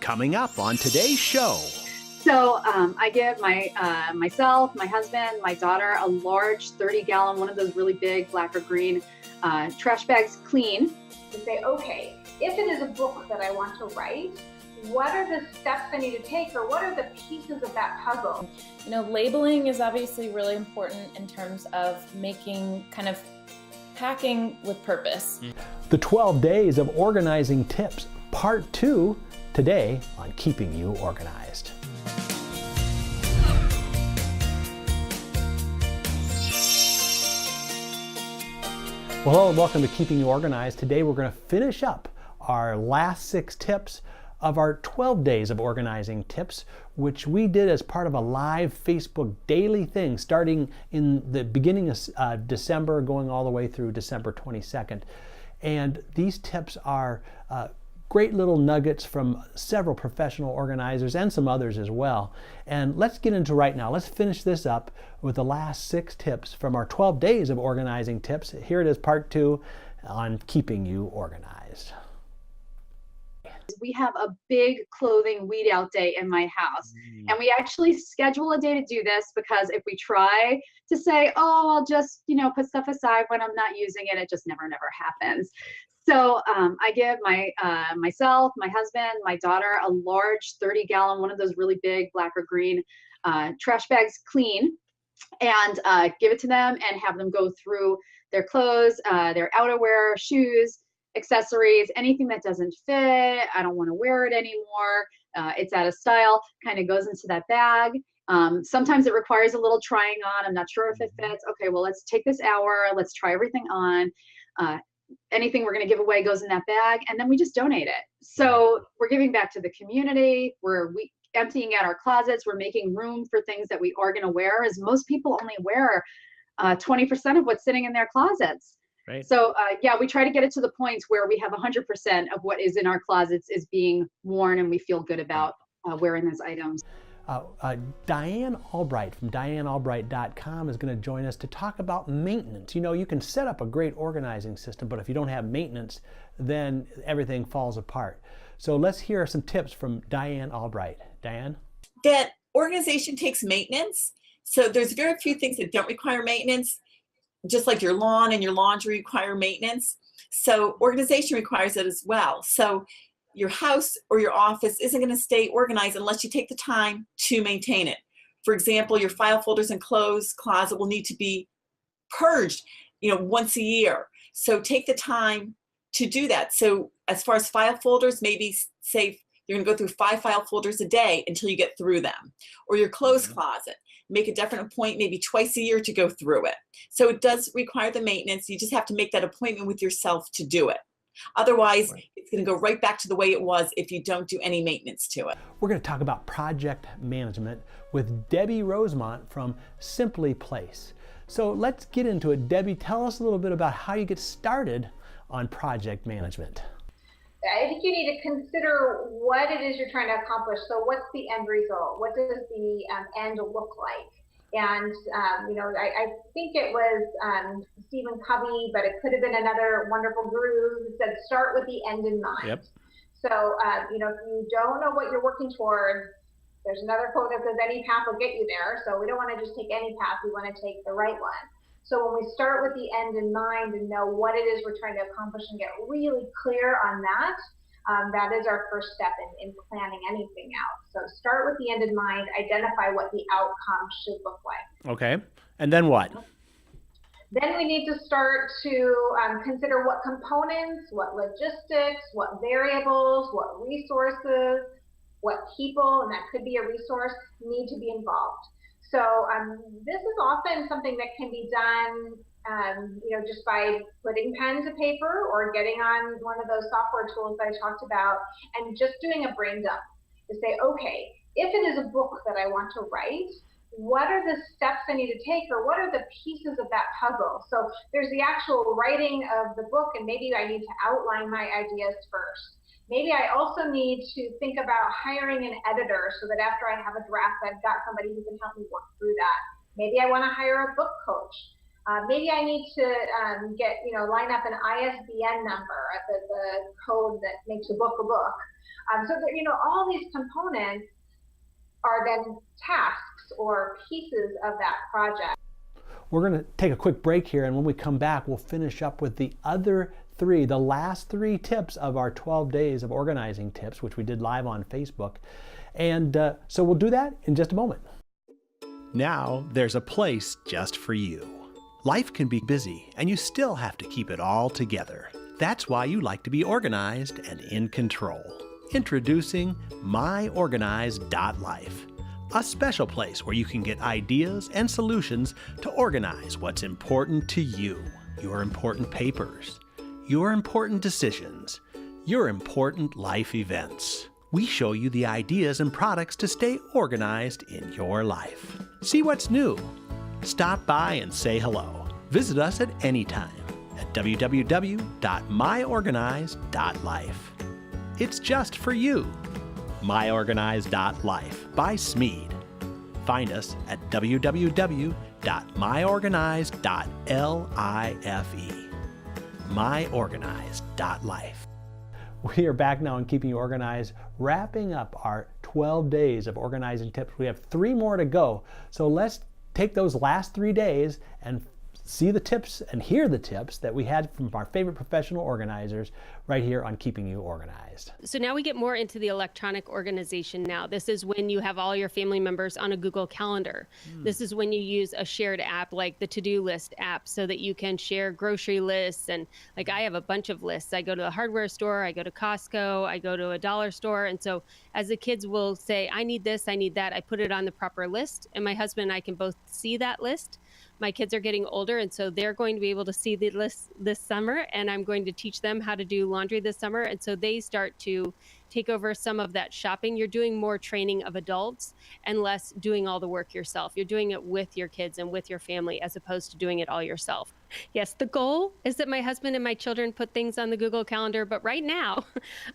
Coming up on today's show. So I give myself, my husband, my daughter a large 30-gallon, one of those really big black or green trash bags, clean. And say, okay, if it is a book that I want to write, what are the steps I need to take, or what are the pieces of that puzzle? You know, labeling is obviously really important in terms of making kind of packing with purpose. The 12 Days of Organizing Tips, Part 2, today on Keeping You Organized. Well, hello and welcome to Keeping You Organized. Today we're going to finish up our last 6 tips of our 12 Days of Organizing Tips, which we did as part of a live Facebook daily thing starting in the beginning of December, going all the way through December 22nd. And these tips are great little nuggets from several professional organizers and some others as well. And let's get into right now. Let's finish this up with the last 6 tips from our 12 Days of Organizing Tips. Here it is, Part 2 on Keeping You Organized. We have a big clothing weed out day in my house. And we actually schedule a day to do this because if we try to say, oh, I'll just, put stuff aside when I'm not using it, it just never happens. So I give myself, my husband, my daughter a large 30-gallon, one of those really big black or green trash bags, clean, and give it to them and have them go through their clothes, their outerwear, shoes, accessories, anything that doesn't fit, I don't want to wear it anymore, it's out of style, kind of goes into that bag. Sometimes it requires a little trying on. I'm not sure if it fits. Okay, well, let's take this hour. Let's try everything on. Anything we're going to give away goes in that bag, and then we just donate it. So we're giving back to the community. We're emptying out our closets. We're making room for things that we are going to wear, as most people only wear 20% of what's sitting in their closets. Right. So we try to get it to the point where we have 100% of what is in our closets is being worn, and we feel good about wearing those items. Diane Albright from dianealbright.com is going to join us to talk about maintenance. You can set up a great organizing system, but if you don't have maintenance, then everything falls apart. So let's hear some tips from Diane Albright. Diane? That organization takes maintenance. So there's very few things that don't require maintenance, just like your lawn and your laundry require maintenance. So organization requires it as well. So your house or your office isn't going to stay organized unless you take the time to maintain it. For example, your file folders and clothes closet will need to be purged, once a year. So take the time to do that. So as far as file folders, maybe say you're going to go through 5 file folders a day until you get through them. Or your clothes closet, make a definite appointment maybe twice a year to go through it. So it does require the maintenance. You just have to make that appointment with yourself to do it. Otherwise, it's going to go right back to the way it was if you don't do any maintenance to it. We're going to talk about project management with Debbie Rosemont from Simply Place. So let's get into it. Debbie, tell us a little bit about how you get started on project management. I think you need to consider what it is you're trying to accomplish. So what's the end result? What does the end look like? And, I think it was Stephen Covey, but it could have been another wonderful guru who said, start with the end in mind. Yep. So, if you don't know what you're working towards, there's another quote that says any path will get you there. So we don't want to just take any path, we want to take the right one. So when we start with the end in mind and know what it is we're trying to accomplish and get really clear on that, that is our first step in planning anything out. So start with the end in mind, identify what the outcome should look like. Okay, and then what? Then we need to start to consider what components, what logistics, what variables, what resources, what people, and that could be a resource, need to be involved. So this is often something that can be done just by putting pen to paper or getting on one of those software tools that I talked about and just doing a brain dump to say, okay, if it is a book that I want to write, what are the steps I need to take, or what are the pieces of that puzzle? So there's the actual writing of the book, and maybe I need to outline my ideas first. Maybe I also need to think about hiring an editor so that after I have a draft, I've got somebody who can help me work through that. Maybe I want to hire a book coach. Maybe I need to line up an ISBN number, the the code that makes a book a book. So that, you know, all these components are then tasks or pieces of that project. We're going to take a quick break here, and when we come back, we'll finish up with the other three, the last three tips of our 12 days of organizing tips, which we did live on Facebook. And so we'll do that in just a moment. Now there's a place just for you. Life can be busy, and you still have to keep it all together. That's why you like to be organized and in control. Introducing MyOrganized.life, a special place where you can get ideas and solutions to organize what's important to you, your important papers, your important decisions, your important life events. We show you the ideas and products to stay organized in your life. See what's new. Stop by and say hello. Visit us at any time at www.myorganized.life. It's just for you. MyOrganized.life by Smead. Find us at www.myorganized.life. MyOrganized.life. We are back now on Keeping You Organized, wrapping up our 12 days of organizing tips. We have 3 more to go. So let's take those last 3 days and see the tips and hear the tips that we had from our favorite professional organizers right here on Keeping You Organized. So now we get more into the electronic organization now. This is when you have all your family members on a Google Calendar. This is when you use a shared app like the to-do list app so that you can share grocery lists. And like I have a bunch of lists. I go to the hardware store, I go to Costco, I go to a dollar store. And so as the kids will say, I need this, I need that, I put it on the proper list. And my husband and I can both see that list. My kids are getting older, and so they're going to be able to see the list this summer, and I'm going to teach them how to do laundry this summer. And so they start to take over some of that shopping. You're doing more training of adults and less doing all the work yourself. You're doing it with your kids and with your family as opposed to doing it all yourself. Yes, the goal is that my husband and my children put things on the Google Calendar, but right now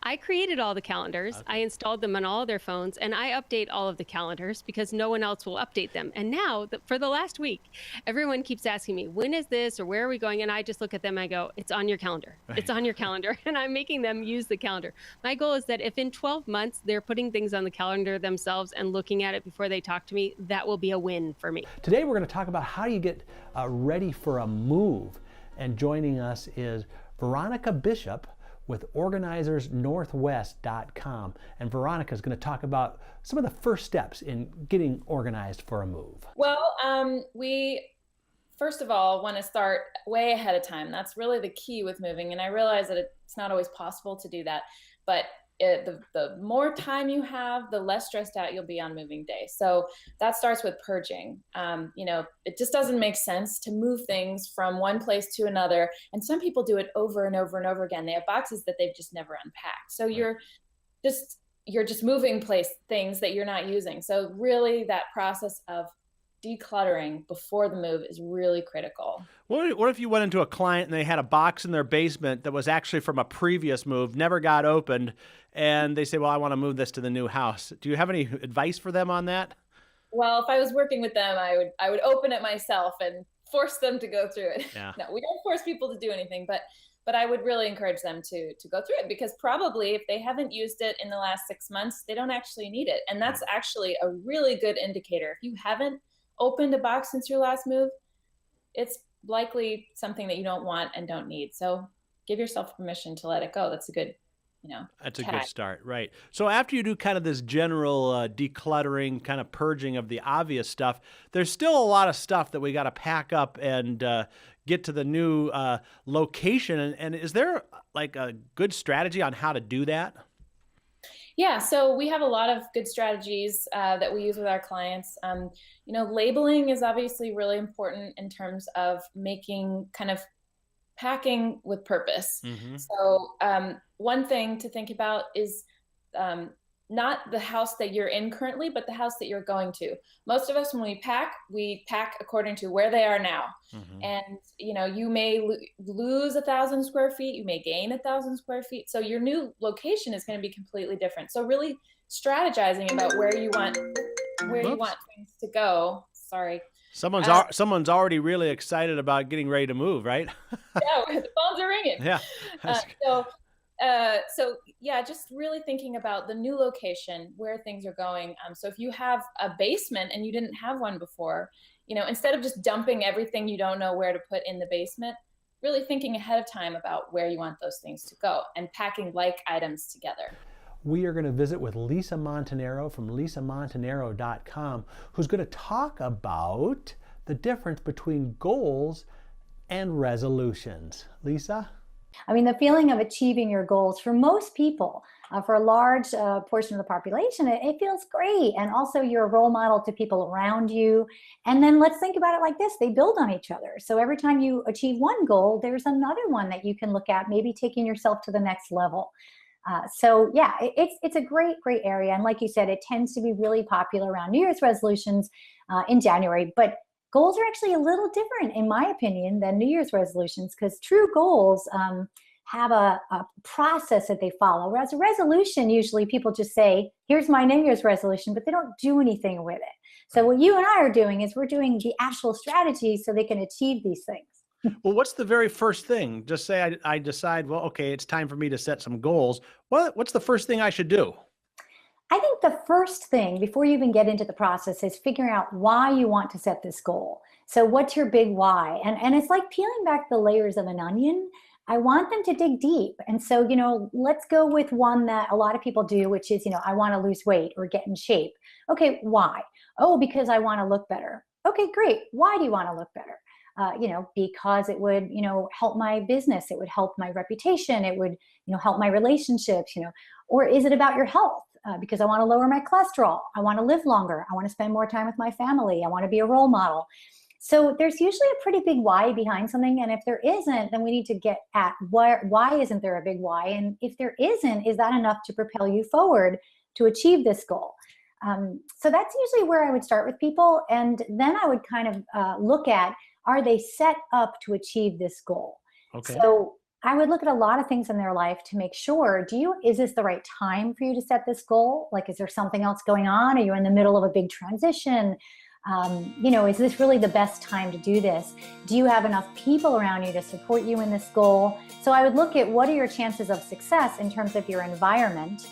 I created all the calendars. Okay. I installed them on all of their phones, and I update all of the calendars because no one else will update them. And now for the last week, everyone keeps asking me, when is this or where are we going? And I just look at them and I go, it's on your calendar. Right. It's on your calendar. And I'm making them use the calendar. My goal is that if in 12 months they're putting things on the calendar themselves and looking at it before they talk to me, that will be a win for me. Today we're going to talk about how you get ready for a move. And joining us is Veronica Bishop with organizersnorthwest.com. And Veronica is going to talk about some of the first steps in getting organized for a move. Well, we first of all want to start way ahead of time. That's really the key with moving. And I realize that it's not always possible to do that, but the more time you have, the less stressed out you'll be on moving day. So that starts with purging. It just doesn't make sense to move things from one place to another. And some people do it over and over and over again. They have boxes that they've just never unpacked. So you're just moving things that you're not using. So really that process of decluttering before the move is really critical. What if you went into a client and they had a box in their basement that was actually from a previous move, never got opened, and they say, well, I want to move this to the new house. Do you have any advice for them on that? Well, if I was working with them, I would open it myself and force them to go through it. Yeah. No, we don't force people to do anything, but I would really encourage them to go through it, because probably if they haven't used it in the last 6 months, they don't actually need it. And that's actually a really good indicator. If you haven't opened a box since your last move, it's likely something that you don't want and don't need. So give yourself permission to let it go. That's a good, that's a good start, right? So after you do kind of this general decluttering, kind of purging of the obvious stuff, there's still a lot of stuff that we got to pack up and get to the new location. And is there like a good strategy on how to do that? Yeah, so we have a lot of good strategies that we use with our clients. Labeling is obviously really important in terms of making kind of packing with purpose. Mm-hmm. So one thing to think about is not the house that you're in currently, but the house that you're going to. Most of us, when we pack according to where they are now. Mm-hmm. And, you may lose 1,000 square feet, you may gain 1,000 square feet. So your new location is going to be completely different. So really strategizing about where you want things to go. Sorry. Someone's already really excited about getting ready to move, right? Yeah, the phones are ringing. Yeah. So yeah, just really thinking about the new location, where things are going. So if you have a basement and you didn't have one before, instead of just dumping everything you don't know where to put in the basement, really thinking ahead of time about where you want those things to go and packing like items together. We are going to visit with Lisa Montanaro from lisamontanaro.com, who's going to talk about the difference between goals and resolutions. Lisa? I mean, the feeling of achieving your goals for most people, for a large portion of the population, it feels great. And also you're a role model to people around you. And then let's think about it like this. They build on each other. So every time you achieve one goal, there's another one that you can look at, maybe taking yourself to the next level. So yeah, it's a great area. And like you said, it tends to be really popular around New Year's resolutions in January. But goals are actually a little different, in my opinion, than New Year's resolutions, because true goals have a process that they follow. Whereas a resolution, usually people just say, here's my New Year's resolution, but they don't do anything with it. So what you and I are doing is we're doing the actual strategy so they can achieve these things. Well, what's the very first thing? Just say I decide, well, okay, it's time for me to set some goals. What's the first thing I should do? I think the first thing before you even get into the process is figuring out why you want to set this goal. So what's your big why? And it's like peeling back the layers of an onion. I want them to dig deep. And so, let's go with one that a lot of people do, which is, I want to lose weight or get in shape. Okay, why? Oh, because I want to look better. Okay, great. Why do you want to look better? Because it would, help my business. It would help my reputation. It would, help my relationships, or is it about your health? Because I want to lower my cholesterol. I want to live longer. I want to spend more time with my family. I want to be a role model. So there's usually a pretty big why behind something. And if there isn't, then we need to get at why isn't there a big why? And if there isn't, is that enough to propel you forward to achieve this goal? So that's usually where I would start with people. And then I would kind of look at, are they set up to achieve this goal? Okay. So I would look at a lot of things in their life to make sure, is this the right time for you to set this goal? Like, is there something else going on? Are you in the middle of a big transition? Is this really the best time to do this? Do you have enough people around you to support you in this goal? So I would look at what are your chances of success in terms of your environment.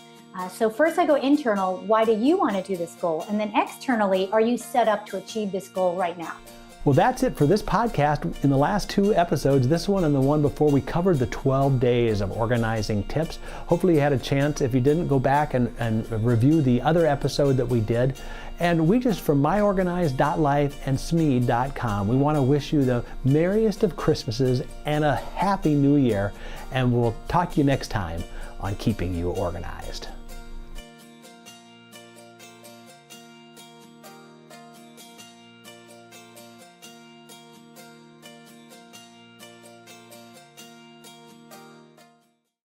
So first I go internal, why do you want to do this goal? And then externally, are you set up to achieve this goal right now? Well, that's it for this podcast. In the last 2 episodes, this one and the one before, we covered the 12 days of organizing tips. Hopefully you had a chance. If you didn't, go back and review the other episode that we did. And we just, from myorganized.life and Smead.com, we want to wish you the merriest of Christmases and a happy new year. And we'll talk to you next time on Keeping You Organized.